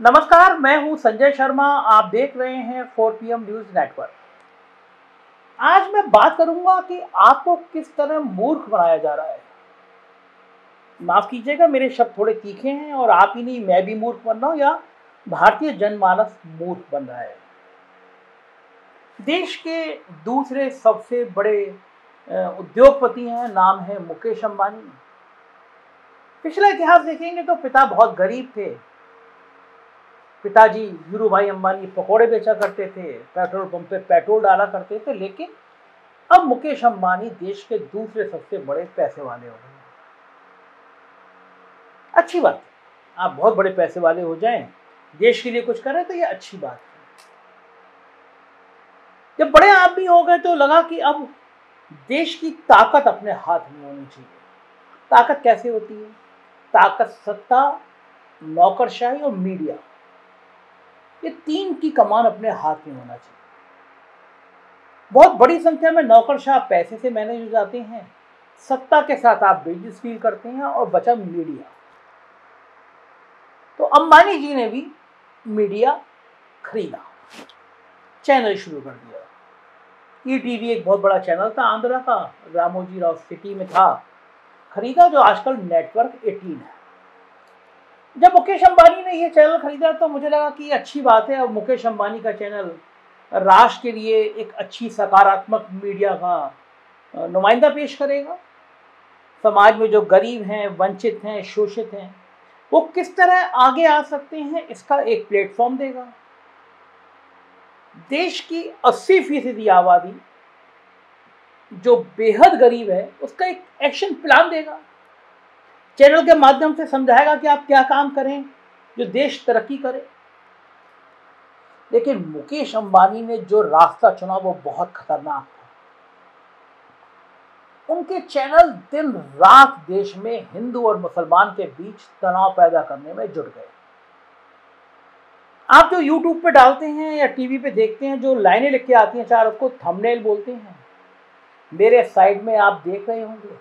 नमस्कार, मैं हूं संजय शर्मा। आप देख रहे हैं 4PM न्यूज नेटवर्क। आज मैं बात करूंगा कि आपको किस तरह मूर्ख बनाया जा रहा है। माफ कीजिएगा, मेरे शब्द थोड़े तीखे हैं और आप ही नहीं, मैं भी मूर्ख बन रहा हूं या भारतीय जनमानस मूर्ख बन रहा है। देश के दूसरे सबसे बड़े उद्योगपति हैं, नाम है मुकेश अंबानी। पिछला इतिहास देखेंगे तो पिता बहुत गरीब थे। पिताजी वीरू भाई अंबानी पकौड़े बेचा करते थे, पेट्रोल पंप पे पेट्रोल डाला करते थे, लेकिन अब मुकेश अंबानी देश के दूसरे सबसे बड़े पैसे वाले हो गए। अच्छी बात है, आप बहुत बड़े पैसे वाले हो जाएं, देश के लिए कुछ करें तो ये अच्छी बात है। जब बड़े आदमी हो गए तो लगा कि अब देश की ताकत अपने हाथ में होनी चाहिए। ताकत कैसे होती है? ताकत सत्ता, नौकरशाही और मीडिया, ये तीन की कमान अपने हाथ में होना चाहिए। बहुत बड़ी संख्या में नौकरशाह पैसे से मैनेज हो जाते हैं, सत्ता के साथ आप बिजनेस डील करते हैं और बचा मीडिया। तो अंबानी जी ने भी मीडिया खरीदा, चैनल शुरू कर दिया। ईटीवी एक बहुत बड़ा चैनल था आंध्रा का, रामोजी राव सिटी में था, खरीदा, जो आजकल नेटवर्क 18 है। जब मुकेश अंबानी ने ये चैनल खरीदा तो मुझे लगा कि अच्छी बात है, अब मुकेश अंबानी का चैनल राष्ट्र के लिए एक अच्छी सकारात्मक मीडिया का नुमाइंदा पेश करेगा। समाज में जो गरीब हैं, वंचित हैं, शोषित हैं, वो किस तरह आगे आ सकते हैं, इसका एक प्लेटफॉर्म देगा। देश की 80% आबादी जो बेहद गरीब है, उसका एक एक्शन प्लान देगा। चैनल के माध्यम से समझाएगा कि आप क्या काम करें जो देश तरक्की करे। लेकिन मुकेश अंबानी ने जो रास्ता चुना वो बहुत खतरनाक था। उनके चैनल दिन रात देश में हिंदू और मुसलमान के बीच तनाव पैदा करने में जुट गए। आप जो यूट्यूब पे डालते हैं या टीवी पे देखते हैं, जो लाइनें लिख के आती हैं चार, उसको थंबनेल बोलते हैं। मेरे साइड में आप देख रहे होंगे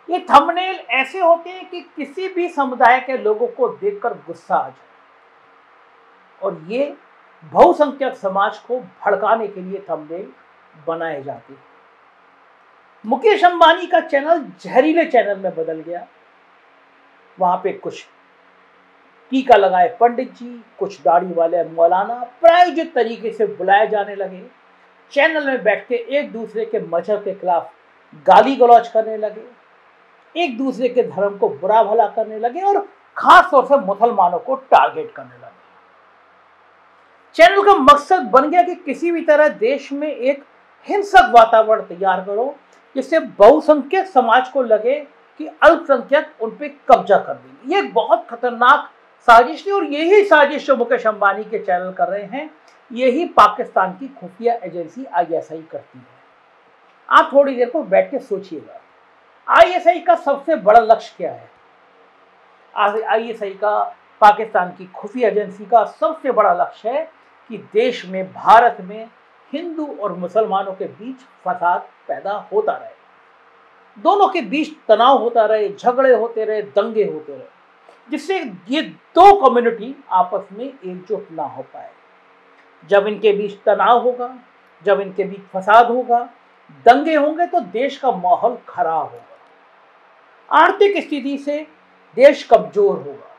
ये थंबनेल ऐसे होते हैं कि किसी भी समुदाय के लोगों को देखकर गुस्सा आ जाए, और ये बहुसंख्यक समाज को भड़काने के लिए थंबनेल बनाए जाते हैं। मुकेश अंबानी का चैनल जहरीले चैनल में बदल गया। वहां पे कुछ टीका लगाए पंडित जी, कुछ दाढ़ी वाले मौलाना प्रायोजित तरीके से बुलाए जाने लगे। चैनल में बैठ के एक दूसरे के मजहब के खिलाफ गाली गलौज करने लगे, एक दूसरे के धर्म को बुरा भला करने लगे और खास तौर से मुसलमानों को टारगेट करने लगे। चैनल का मकसद बन गया कि किसी भी तरह देश में एक हिंसक वातावरण तैयार करो, जिससे बहुसंख्यक समाज को लगे कि अल्पसंख्यक उन पे कब्जा कर देंगे। ये बहुत खतरनाक साजिश थी, और यही साजिश जो मुकेश अंबानी के चैनल कर रहे हैं, यही पाकिस्तान की खुफिया एजेंसी ISI करती है। आप थोड़ी देर को बैठ के सोचिएगा, ISI का सबसे बड़ा लक्ष्य क्या है? ISI का, पाकिस्तान की खुफिया एजेंसी का सबसे बड़ा लक्ष्य है कि देश में, भारत में हिंदू और मुसलमानों के बीच फसाद पैदा होता रहे, दोनों के बीच तनाव होता रहे, झगड़े होते रहे, दंगे होते रहे, जिससे ये दो कम्युनिटी आपस में एकजुट ना हो पाए। जब इनके बीच तनाव होगा, जब इनके बीच फसाद होगा, दंगे होंगे, तो देश का माहौल खराब होगा, आर्थिक स्थिति से देश कमजोर होगा।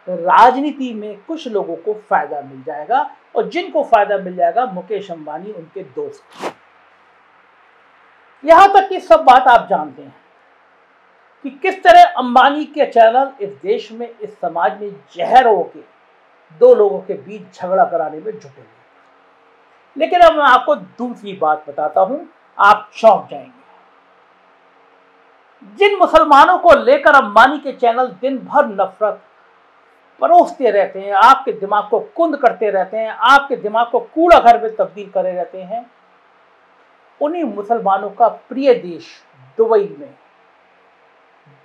तो राजनीति में कुछ लोगों को फायदा मिल जाएगा, और जिनको फायदा मिल जाएगा, मुकेश अंबानी उनके दोस्त। यहां तक कि सब बात आप जानते हैं कि किस तरह अंबानी के चैनल इस देश में, इस समाज में जहर होके दो लोगों के बीच झगड़ा कराने में जुटे हैं। लेकिन अब मैं आपको दूसरी बात बताता हूं, आप चौंक जाएंगे। जिन मुसलमानों को लेकर अंबानी के चैनल दिन भर नफरत परोसते रहते हैं, आपके दिमाग को कुंद करते रहते हैं, आपके दिमाग को कूड़ा घर में तब्दील करे रहते हैं, उन्हीं मुसलमानों का प्रिय देश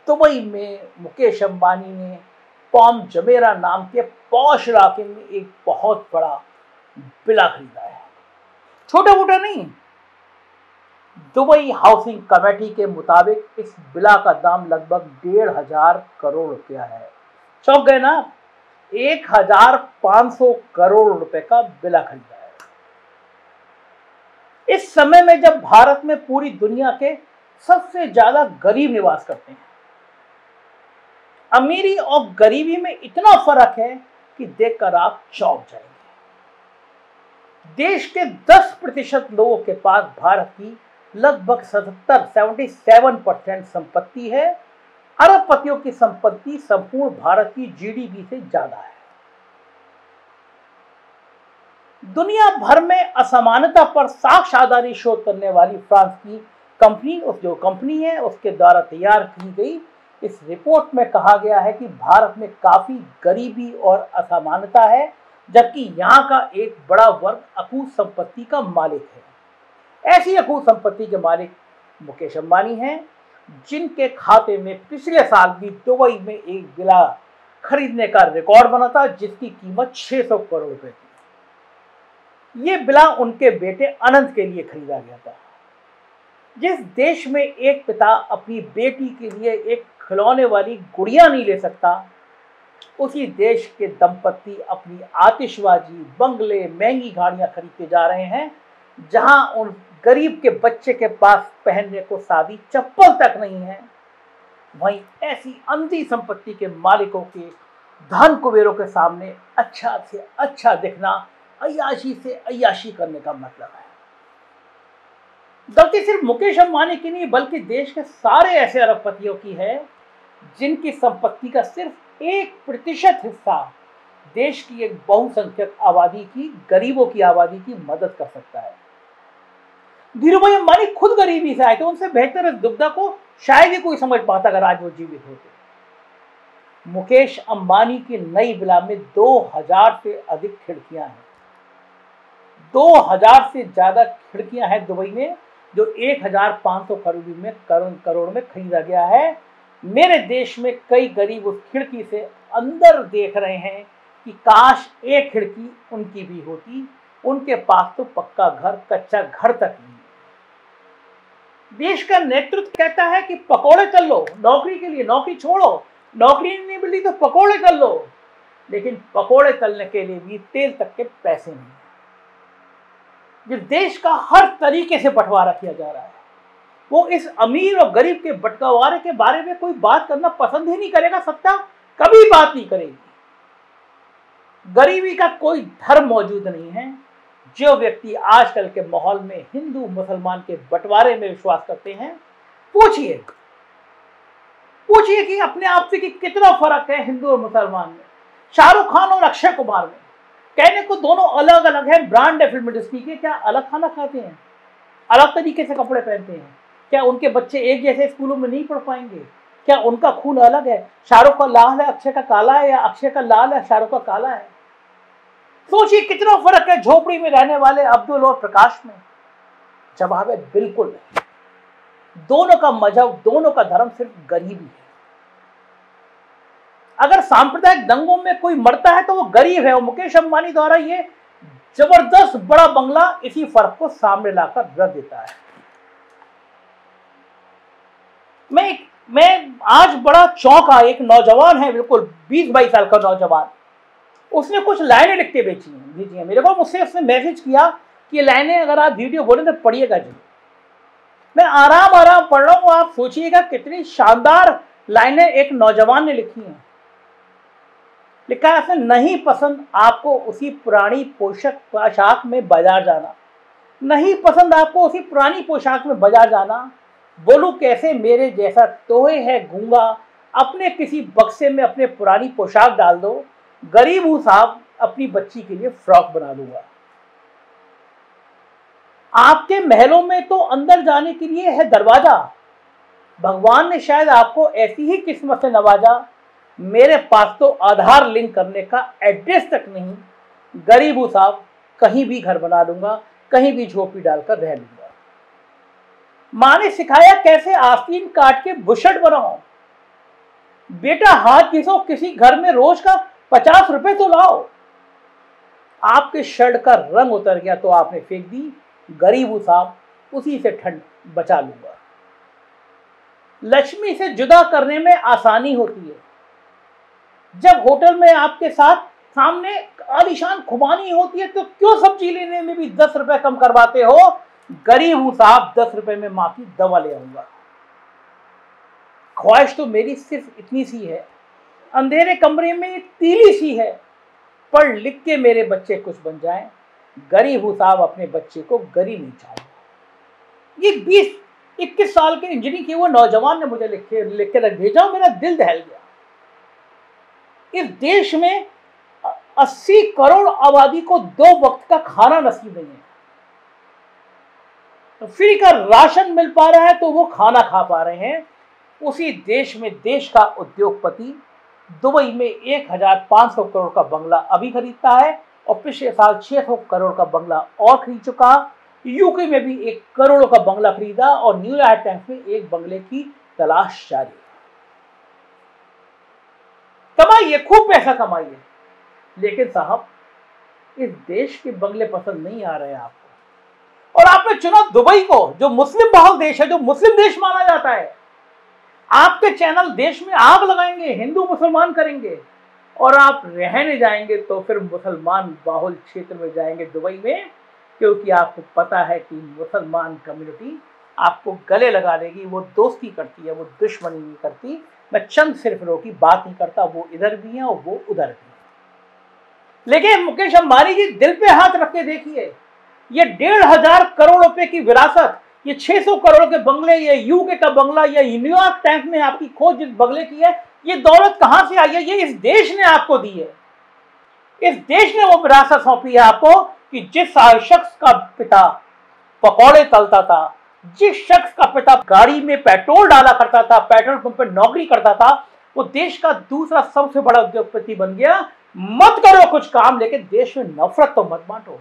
दुबई में मुकेश अंबानी ने पॉम जमेरा नाम के पॉश इलाके में एक बहुत बड़ा विला खरीदा है। छोटा मोटा नहीं, दुबई हाउसिंग कमेटी के मुताबिक इस विला का दाम लगभग 1,500 करोड़ रुपया है। चौंक गए ना? 1,500 करोड़ रुपए का विला खरीदा है। इस समय में जब भारत में पूरी दुनिया के सबसे ज्यादा गरीब निवास करते हैं, अमीरी और गरीबी में इतना फर्क है कि देखकर आप चौंक जाएंगे। देश के 10% लोगों के पास भारत की लगभग 77% संपत्ति है। अरबपतियों की संपत्ति संपूर्ण भारत की जीडीपी से ज्यादा है। दुनिया भर में असमानता पर साक्ष्यआधारी शोध करने वाली फ्रांस की कंपनी, जो कंपनी है उसके द्वारा तैयार की गई इस रिपोर्ट में कहा गया है कि भारत में काफी गरीबी और असमानता है, जबकि यहाँ का एक बड़ा वर्ग अकूत संपत्ति का मालिक है। ऐसी अकूत संपत्ति के मालिक मुकेश अंबानी हैं, जिनके खाते में पिछले साल भी दुबई में एक विला खरीदने का रिकॉर्ड बना था, जिसकी कीमत 600 करोड़ रुपए थी। ये विला उनके बेटे अनंत के लिए खरीदा गया था। जिस देश में एक पिता अपनी बेटी के लिए एक खिलौने वाली गुड़िया नहीं ले सकता, उसी देश के दंपति अपनी आतिशबाजी, बंगले, महंगी गाड़ियां खरीदते जा रहे हैं, जहां उन गरीब के बच्चे के पास पहनने को सादी चप्पल तक नहीं है। वहीं ऐसी अंधी संपत्ति के मालिकों के धन कुबेरों के सामने अच्छा से अच्छा दिखना अय्याशी से अय्याशी करने का मतलब है। गलती सिर्फ मुकेश अंबानी की नहीं, बल्कि देश के सारे ऐसे अरबपतियों की है जिनकी संपत्ति का सिर्फ 1% हिस्सा देश की एक बहुसंख्यक आबादी की, गरीबों की आबादी की मदद कर सकता है। धीरूभाई अंबानी खुद गरीबी से आए थे, उनसे बेहतर इस दुविधा को शायद ही कोई समझ पाता अगर आज वो जीवित होते। मुकेश अंबानी की नई विला में 2000 से अधिक खिड़कियां हैं। 2000 से ज्यादा खिड़कियां हैं दुबई में, जो 1,500 करोड़ में खरीदा गया है। मेरे देश में कई गरीब उस खिड़की से अंदर देख रहे हैं कि काश एक खिड़की उनकी भी होती। उनके पास तो पक्का घर, कच्चा घर तक नहीं है। देश का नेतृत्व कहता है कि पकौड़े तल लो नौकरी के लिए, नौकरी छोड़ो, नौकरी नहीं मिली तो पकौड़े तल लो, लेकिन पकौड़े तलने के लिए भी तेल तक के पैसे नहीं। जिस देश का हर तरीके से बंटवारा किया जा रहा है, वो इस अमीर और गरीब के बंटवारे के बारे में कोई बात करना पसंद ही नहीं करेगा। सत्ता कभी बात नहीं करेगी। गरीबी का कोई धर्म मौजूद नहीं है। जो व्यक्ति आजकल के माहौल में हिंदू मुसलमान के बंटवारे में विश्वास करते हैं, पूछिए कि अपने आप से कि कितना फर्क है हिंदू और मुसलमान में, शाहरुख खान और अक्षय कुमार में। कहने को दोनों अलग अलग है, ब्रांड है फिल्म इंडस्ट्री के। क्या अलग खाना खाते हैं, अलग तरीके से कपड़े पहनते हैं? क्या उनके बच्चे एक जैसे स्कूलों में नहीं पढ़ पाएंगे? क्या उनका खून अलग है? शाहरुख का लाल है, अक्षय का काला है, या अक्षय का लाल है, शाहरुख का काला है? सोचिए कितना फर्क है झोपड़ी में रहने वाले अब्दुल और प्रकाश में। जवाब है बिल्कुल नहीं। दोनों का मजहब, दोनों का धर्म सिर्फ गरीबी है। अगर सांप्रदायिक दंगों में कोई मरता है तो वो गरीब है, और मुकेश अंबानी द्वारा ये जबरदस्त बड़ा बंगला इसी फर्क को सामने लाकर रख देता है। मैं आज बड़ा चौंका। एक नौजवान है, बिल्कुल 20-22 साल का नौजवान, उसने कुछ लाइनें लिख के भेजी हैं मेरे को। मुझसे उसने मैसेज किया कि ये लाइनें अगर आप वीडियो बोले तो पढ़िएगा जी। मैं आराम पढ़ रहा हूँ, आप सोचिएगा कितनी शानदार लाइनें एक नौजवान ने लिखी हैं। लिखा है उसने, नहीं पसंद आपको उसी पुरानी पोशाक में बाजार जाना, नहीं पसंद आपको उसी पुरानी पोशाक में बाजार जाना, बोलूं कैसे मेरे जैसा तोहे है गूंगा, अपने किसी बक्से में अपने पुरानी पोशाक डाल दो, गरीब हूं साहब, अपनी बच्ची के लिए फ्रॉक बना लूंगा। आपके महलों में तो अंदर जाने के लिए है दरवाजा, भगवान ने शायद आपको ऐसी ही किस्मत से नवाजा। मेरे पास तो आधार लिंक करने का एड्रेस तक नहीं, गरीब हूं साहब, कहीं भी घर बना लूंगा, कहीं भी झोपड़ी डालकर रह लूंगा। माँ ने सिखाया कैसे आस्तीन काट के बुशर्ट बनाओ, बेटा हाथ घिसो किसी घर में रोज का 50 रुपए तो लाओ। आपके शर्ट का रंग उतर गया तो आपने फेंक दी, गरीब हूं साहब, उसी से ठंड बचा लूंगा। लक्ष्मी से जुदा करने में आसानी होती है। जब होटल में आपके साथ सामने आलीशान खुबानी होती है तो क्यों सब्जी लेने में भी 10 रुपए कम करवाते हो? गरीब हूं साहब, 10 रुपए में मां की दवा ले आऊंगा। ख्वाहिश तो मेरी सिर्फ इतनी सी है, अंधेरे कमरे में एक तीली सी है, पढ़ लिख के मेरे बच्चे कुछ बन जाएं। गरीब हूं साहब, अपने बच्चे को गरीब नहीं चाहूंगा। ये 20-21 साल के इंजीनियरिंग के वो नौजवान ने मुझे लिख के रख भेजा, मेरा दिल दहल गया। इस देश में 80 करोड़ आबादी को 2 वक्त का खाना नसीब नहीं है, तो फ्री का राशन मिल पा रहा है तो वो खाना खा पा रहे हैं। उसी देश में देश का उद्योगपति दुबई में 1500 करोड़ का बंगला अभी खरीदता है और पिछले साल 600 करोड़ का बंगला और खरीद चुका। यूके में भी 1 करोड़ का बंगला खरीदा और न्यूयॉर्क टाइम्स में एक बंगले की तलाश जारी। कमाइए, खूब पैसा कमाइए, लेकिन साहब इस देश के बंगले पसंद नहीं आ रहे हैं आपको। और आपने चुना दुबई को, जो मुस्लिम बहुल देश है, जो मुस्लिम देश माना जाता है। आपके चैनल देश में आग लगाएंगे, हिंदू मुसलमान करेंगे, और आप रहने जाएंगे तो फिर मुसलमान बाहुल क्षेत्र में जाएंगे दुबई में, क्योंकि आपको पता है कि मुसलमान कम्युनिटी आपको गले लगा देगी। वो दोस्ती करती है, वो दुश्मनी नहीं करती। मैं चंद सिरफिरों की बात नहीं करता, वो इधर भी हैं और वो उधर भी हैं। लेकिन मुकेश अंबानी जी, दिल पे हाथ रख के देखिए, ये 1,500 करोड़ रुपए की विरासत, ये 600 करोड़ के बंगले, ये यूके का बंगला, ये न्यूयॉर्क टाइम्स में आपकी खोज जिस बंगले की है, ये दौलत कहां से आई है? ये इस देश ने आपको दी है। इस देश ने वो विरासत सौंपी है आपको कि जिस शख्स का पिता पकौड़े तलता था, जिस शख्स का पिता गाड़ी में पेट्रोल डाला करता था, पेट्रोल पंप पर नौकरी करता था, वो देश का दूसरा सबसे बड़ा उद्योगपति बन गया। मत करो कुछ काम, लेकिन देश में नफरत तो मत बांटो।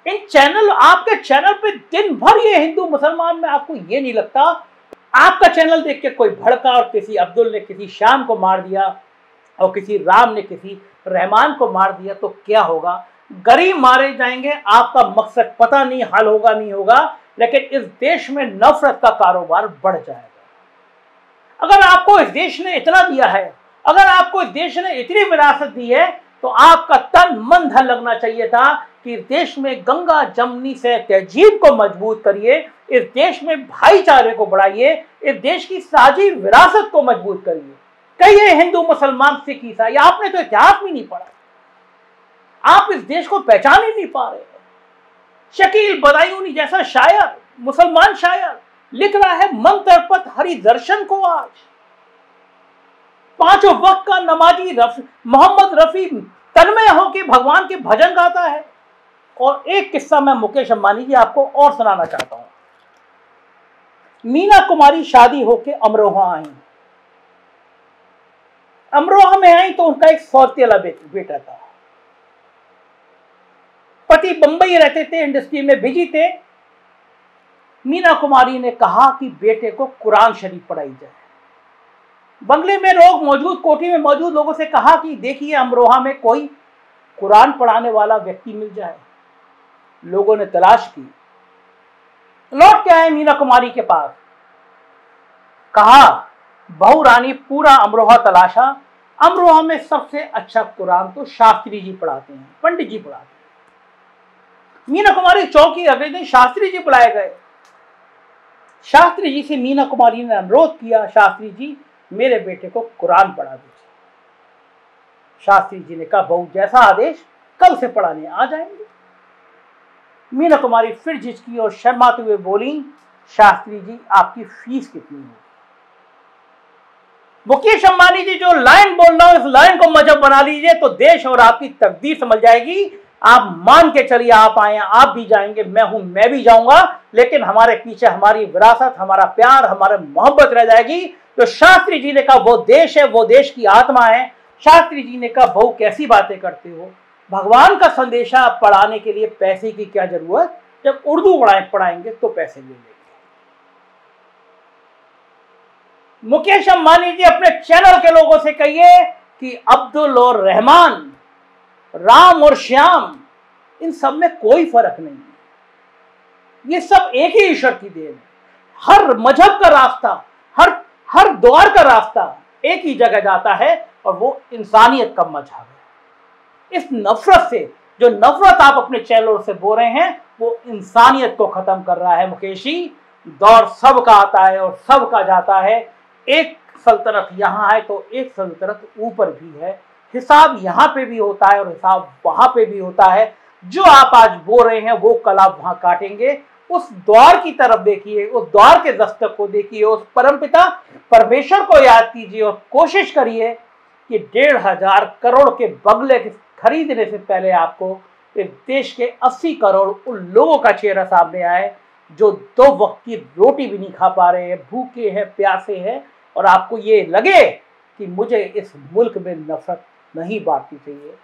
इन चैनल, आपके चैनल पे दिन भर ये हिंदू मुसलमान में आपको ये नहीं लगता? आपका चैनल देख के कोई भड़का और किसी अब्दुल ने किसी श्याम को मार दिया और किसी राम ने किसी रहमान को मार दिया तो क्या होगा? गरीब मारे जाएंगे। आपका मकसद पता नहीं हल होगा नहीं होगा, लेकिन इस देश में नफरत का कारोबार बढ़ जाएगा। अगर आपको इस देश ने इतना दिया है, अगर आपको इस देश ने इतनी विरासत दी है, तो आपका तन मन धन लगना चाहिए था कि देश में गंगा जमनी से तहजीब को मजबूत करिए, इस देश में भाईचारे को बढ़ाइए, इस देश की साझी विरासत को मजबूत करिए। कहिए हिंदू मुसलमान सिख ईसाई, आपने तो इतिहास भी नहीं पढ़ा, आप इस देश को पहचान ही नहीं पा रहे। शकील बदायूनी जैसा शायर, मुसलमान शायर, लिख रहा है मंत्रपत हरि दर्शन को आज। 5 वक्त का नमाजी मोहम्मद रफी तन्मय होकर भगवान के भजन गाता है। और एक किस्सा मैं मुकेश अंबानी जी आपको और सुनाना चाहता हूं। मीना कुमारी शादी होके अमरोहा आई। अमरोहा में आई तो उनका एक सौतेला बेटा था। पति बंबई रहते थे, इंडस्ट्री में बिजी थे। मीना कुमारी ने कहा कि बेटे को कुरान शरीफ पढ़ाई जाए। बंगले में लोग मौजूद, कोठी में मौजूद लोगों से कहा कि देखिए अमरोहा में कोई कुरान पढ़ाने वाला व्यक्ति मिल जाए। लोगों ने तलाश की, लौट के आए मीना कुमारी के पास। कहा बहू रानी पूरा अमरोहा तलाशा, अमरोहा में सबसे अच्छा कुरान तो शास्त्री जी पढ़ाते हैं, पंडित जी पढ़ाते हैं। मीना कुमारी चौकी, अगले दिन शास्त्री जी बुलाए गए। शास्त्री जी से मीना कुमारी ने अनुरोध किया, शास्त्री जी मेरे बेटे को कुरान पढ़ा दीजिए। शास्त्री जी ने कहा बहू जैसा आदेश, कल से पढ़ाने आ जाएंगे। मीना कुमारी फिर झिझकी और शर्माते हुए बोली, शास्त्री जी आपकी फीस कितनी है? मुकेश अंबानी जी जो लाइन बोल रहा हूं, इस लाइन को मजहब बना लीजिए तो देश और आपकी तकदीर समझ जाएगी। आप मान के चलिए, आप आए, आप भी जाएंगे, मैं हूं, मैं भी जाऊंगा, लेकिन हमारे पीछे हमारी विरासत, हमारा प्यार, हमारा मोहब्बत रह जाएगी। तो शास्त्री जी ने कहा वो देश है, वो देश की आत्मा है। शास्त्री जी ने कहा बहू कैसी बातें करते हो, भगवान का संदेशा पढ़ाने के लिए पैसे की क्या जरूरत, जब उर्दू पढ़ाएंगे तो पैसे ले लेंगे। मुकेश अंबानी जी अपने चैनल के लोगों से कहिए कि अब्दुल और रहमान, राम और श्याम, इन सब में कोई फर्क नहीं है। ये सब एक ही ईश्वर की देन है। हर मजहब का रास्ता, हर दौर का रास्ता एक ही जगह जाता है और वो इंसानियत का मजहब है। इस नफरत से, जो नफरत आप अपने चैनलों से बोल रहे हैं, वो इंसानियत को खत्म कर रहा है मुकेश जी। दौर सबका आता है और सबका जाता है। एक सल्तनत यहाँ है तो एक सल्तनत ऊपर भी है। हिसाब यहाँ पे भी होता है और हिसाब वहां पे भी होता है। जो आप आज बोल रहे हैं वो कल आप वहां काटेंगे। उस दौर की तरफ देखिए, उस दौर के दस्तक को देखिए, उस परमपिता परमेश्वर को याद कीजिए और कोशिश करिए कि 1,500 करोड़ के बंगले खरीदने से पहले आपको इस देश के 80 करोड़ उन लोगों का चेहरा सामने आए जो 2 वक्त की रोटी भी नहीं खा पा रहे हैं, भूखे हैं, प्यासे हैं, और आपको ये लगे कि मुझे इस मुल्क में नफरत नहीं बांटनी चाहिए।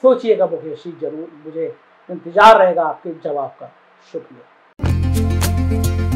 सोचिएगा मुकेश जी, जरूर। मुझे इंतजार रहेगा आपके जवाब का। शुक्रिया।